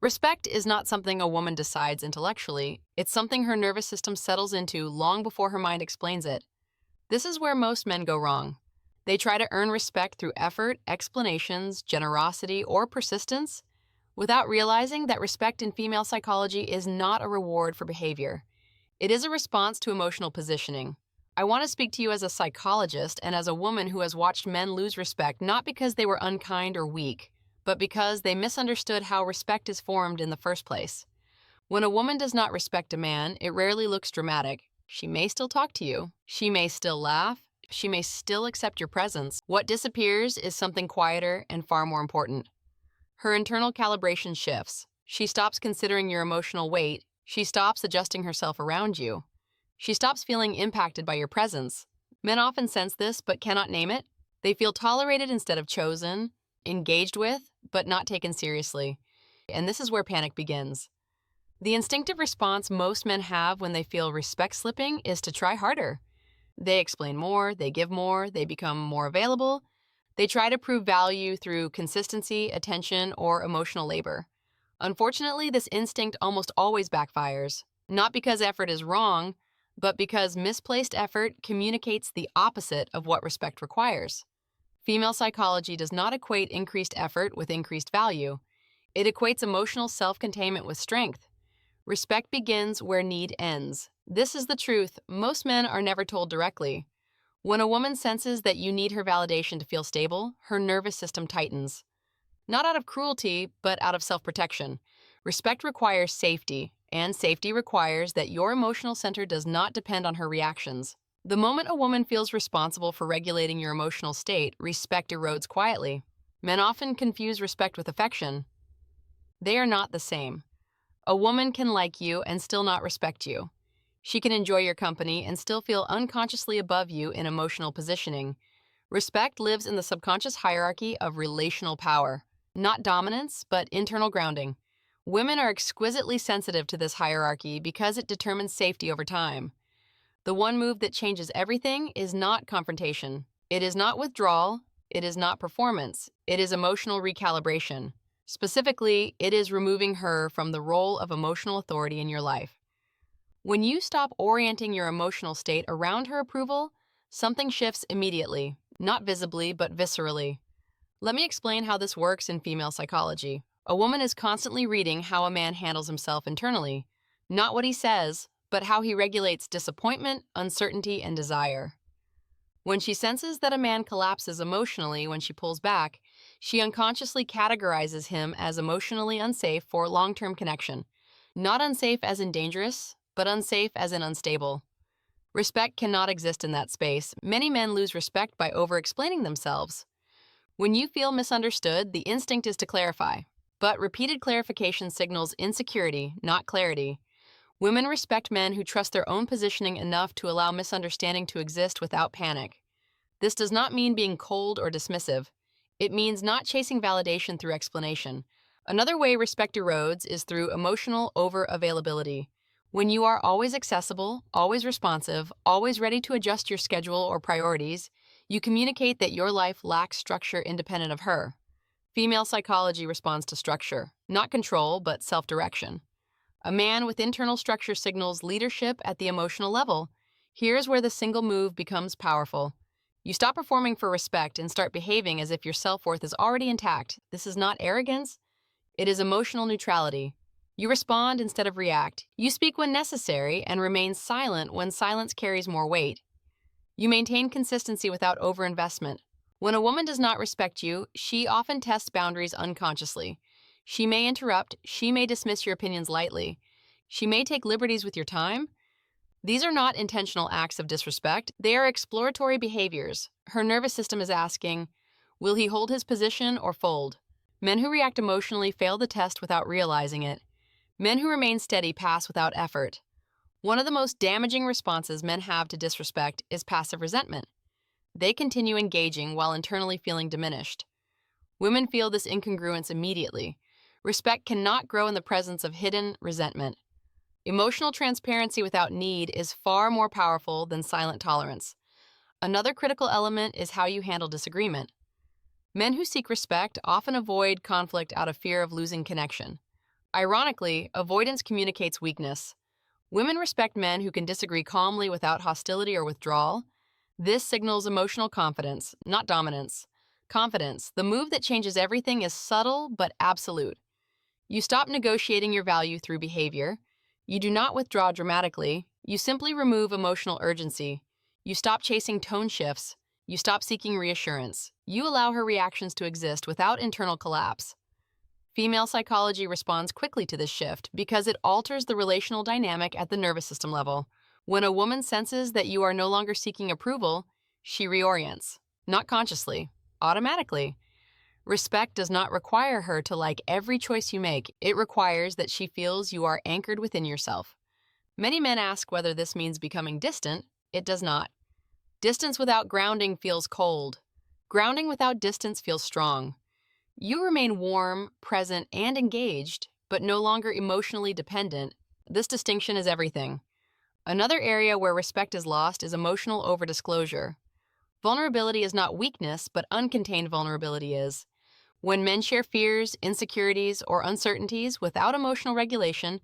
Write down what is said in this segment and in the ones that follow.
Respect is not something a woman decides intellectually, it's something her nervous system settles into long before her mind explains it. This is where most men go wrong. They try to earn respect through effort, explanations, generosity, or persistence, without realizing that respect in female psychology is not a reward for behavior. It is a response to emotional positioning. I want to speak to you as a psychologist and as a woman who has watched men lose respect not because they were unkind or weak, but because they misunderstood how respect is formed in the first place. When a woman does not respect a man, it rarely looks dramatic. She may still talk to you. She may still laugh. She may still accept your presence. What disappears is something quieter and far more important. Her internal calibration shifts. She stops considering your emotional weight. She stops adjusting herself around you. She stops feeling impacted by your presence. Men often sense this but cannot name it. They feel tolerated instead of chosen, engaged with, but not taken seriously. And this is where panic begins. The instinctive response most men have when they feel respect slipping is to try harder. They explain more, they give more, they become more available. They try to prove value through consistency, attention, or emotional labor. Unfortunately, this instinct almost always backfires, not because effort is wrong, but because misplaced effort communicates the opposite of what respect requires. Female psychology does not equate increased effort with increased value. It equates emotional self-containment with strength. Respect begins where need ends. This is the truth most men are never told directly. When a woman senses that you need her validation to feel stable, her nervous system tightens. Not out of cruelty, but out of self-protection. Respect requires safety, and safety requires that your emotional center does not depend on her reactions. The moment a woman feels responsible for regulating your emotional state, respect erodes quietly. Men often confuse respect with affection. They are not the same. A woman can like you and still not respect you. She can enjoy your company and still feel unconsciously above you in emotional positioning. Respect lives in the subconscious hierarchy of relational power, not dominance, but internal grounding. Women are exquisitely sensitive to this hierarchy because it determines safety over time. The one move that changes everything is not confrontation. It is not withdrawal. It is not performance. It is emotional recalibration. Specifically, it is removing her from the role of emotional authority in your life. When you stop orienting your emotional state around her approval, something shifts immediately, not visibly, but viscerally. Let me explain how this works in female psychology. A woman is constantly reading how a man handles himself internally, not what he says, but how he regulates disappointment, uncertainty, and desire. When she senses that a man collapses emotionally when she pulls back, she unconsciously categorizes him as emotionally unsafe for long-term connection. Not unsafe as in dangerous, but unsafe as in unstable. Respect cannot exist in that space. Many men lose respect by over-explaining themselves. When you feel misunderstood, the instinct is to clarify. But repeated clarification signals insecurity, not clarity. Women respect men who trust their own positioning enough to allow misunderstanding to exist without panic. This does not mean being cold or dismissive. It means not chasing validation through explanation. Another way respect erodes is through emotional over-availability. When you are always accessible, always responsive, always ready to adjust your schedule or priorities, you communicate that your life lacks structure independent of her. Female psychology responds to structure, not control, but self-direction. A man with internal structure signals leadership at the emotional level. Here's where the single move becomes powerful. You stop performing for respect and start behaving as if your self-worth is already intact. This is not arrogance, it is emotional neutrality. You respond instead of react. You speak when necessary and remain silent when silence carries more weight. You maintain consistency without overinvestment. When a woman does not respect you, she often tests boundaries unconsciously. She may interrupt, she may dismiss your opinions lightly. She may take liberties with your time. These are not intentional acts of disrespect, they are exploratory behaviors. Her nervous system is asking, will he hold his position or fold? Men who react emotionally fail the test without realizing it. Men who remain steady pass without effort. One of the most damaging responses men have to disrespect is passive resentment. They continue engaging while internally feeling diminished. Women feel this incongruence immediately. Respect cannot grow in the presence of hidden resentment. Emotional transparency without need is far more powerful than silent tolerance. Another critical element is how you handle disagreement. Men who seek respect often avoid conflict out of fear of losing connection. Ironically, avoidance communicates weakness. Women respect men who can disagree calmly without hostility or withdrawal. This signals emotional confidence, not dominance. Confidence, the move that changes everything, is subtle but absolute. You stop negotiating your value through behavior. You do not withdraw dramatically. You simply remove emotional urgency. You stop chasing tone shifts. You stop seeking reassurance. You allow her reactions to exist without internal collapse. Female psychology responds quickly to this shift because it alters the relational dynamic at the nervous system level. When a woman senses that you are no longer seeking approval, she reorients, not consciously, automatically. Respect does not require her to like every choice you make. It requires that she feels you are anchored within yourself. Many men ask whether this means becoming distant. It does not. Distance without grounding feels cold. Grounding without distance feels strong. You remain warm, present, and engaged, but no longer emotionally dependent. This distinction is everything. Another area where respect is lost is emotional overdisclosure. Vulnerability is not weakness, but uncontained vulnerability is. When men share fears, insecurities, or uncertainties without emotional regulation,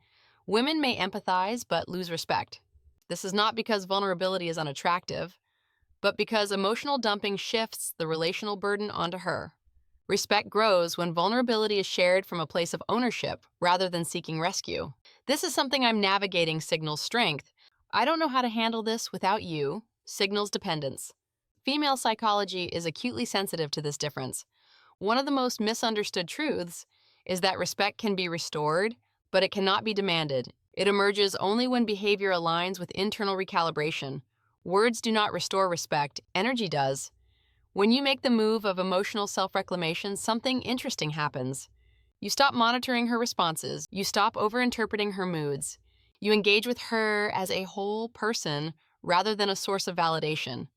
women may empathize but lose respect. This is not because vulnerability is unattractive, but because emotional dumping shifts the relational burden onto her. Respect grows when vulnerability is shared from a place of ownership rather than seeking rescue. This is something I'm navigating signals strength. I don't know how to handle this without you, signals dependence. Female psychology is acutely sensitive to this difference. One of the most misunderstood truths is that respect can be restored, but it cannot be demanded. It emerges only when behavior aligns with internal recalibration. Words do not restore respect, energy does. When you make the move of emotional self-reclamation, something interesting happens. You stop monitoring her responses. You stop overinterpreting her moods. You engage with her as a whole person rather than a source of validation.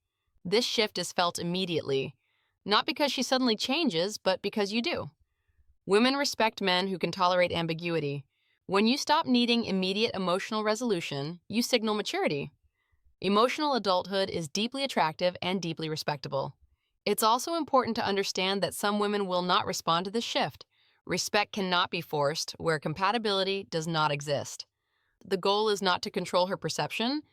This shift is felt immediately, not because she suddenly changes, but because you do. Women respect men who can tolerate ambiguity. When you stop needing immediate emotional resolution, you signal maturity. Emotional adulthood is deeply attractive and deeply respectable. It's also important to understand that some women will not respond to this shift. Respect cannot be forced where compatibility does not exist. The goal is not to control her perception.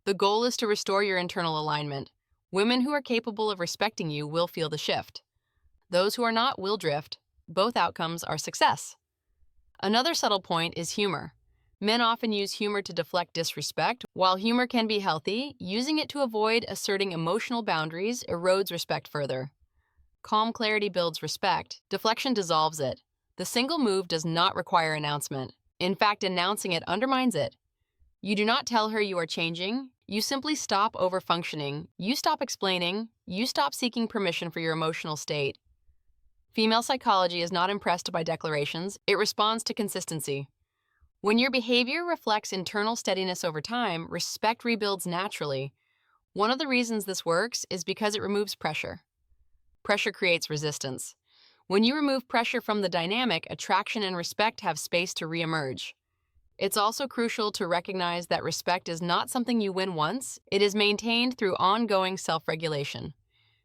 The goal is to restore your internal alignment. Women who are capable of respecting you will feel the shift. Those who are not will drift. Both outcomes are success. Another subtle point is humor. Men often use humor to deflect disrespect. While humor can be healthy, using it to avoid asserting emotional boundaries erodes respect further. Calm clarity builds respect. Deflection dissolves it. The single move does not require announcement. In fact, announcing it undermines it. You do not tell her you are changing. You simply stop overfunctioning. You stop explaining. You stop seeking permission for your emotional state. Female psychology is not impressed by declarations. It responds to consistency. When your behavior reflects internal steadiness over time, respect rebuilds naturally. One of the reasons this works is because it removes pressure. Pressure creates resistance. When you remove pressure from the dynamic, attraction and respect have space to reemerge. It's also crucial to recognize that respect is not something you win once. It is maintained through ongoing self-regulation.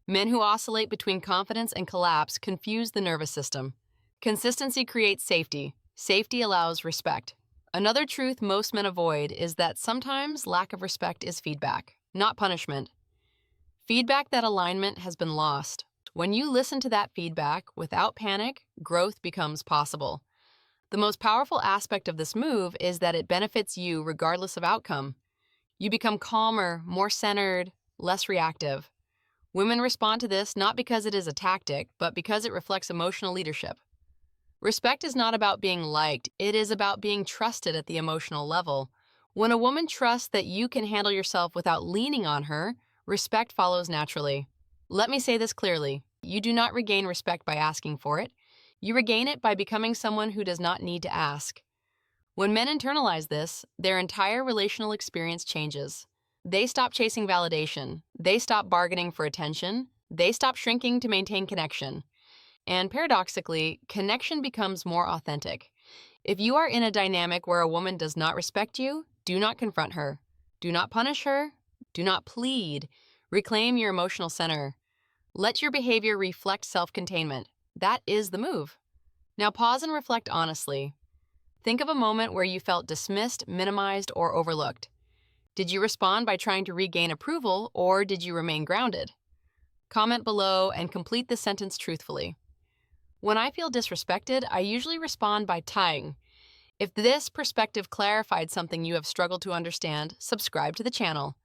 Men who oscillate between confidence and collapse confuse the nervous system. Consistency creates safety. Safety allows respect. Another truth most men avoid is that sometimes lack of respect is feedback, not punishment. Feedback that alignment has been lost. When you listen to that feedback without panic, growth becomes possible. The most powerful aspect of this move is that it benefits you regardless of outcome. You become calmer, more centered, less reactive. Women respond to this not because it is a tactic, but because it reflects emotional leadership. Respect is not about being liked, it is about being trusted at the emotional level. When a woman trusts that you can handle yourself without leaning on her, respect follows naturally. Let me say this clearly. You do not regain respect by asking for it. You regain it by becoming someone who does not need to ask. When men internalize this, their entire relational experience changes. They stop chasing validation. They stop bargaining for attention. They stop shrinking to maintain connection. And paradoxically, connection becomes more authentic. If you are in a dynamic where a woman does not respect you, do not confront her. Do not punish her. Do not plead. Reclaim your emotional center. Let your behavior reflect self-containment. That is the move. Now pause and reflect honestly. Think of a moment where you felt dismissed, minimized, or overlooked. Did you respond by trying to regain approval, or did you remain grounded? Comment below and complete the sentence truthfully. When I feel disrespected, I usually respond by tying. If this perspective clarified something you have struggled to understand, subscribe to the channel.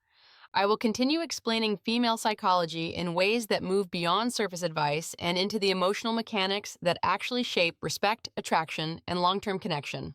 I will continue explaining female psychology in ways that move beyond surface advice and into the emotional mechanics that actually shape respect, attraction, and long-term connection.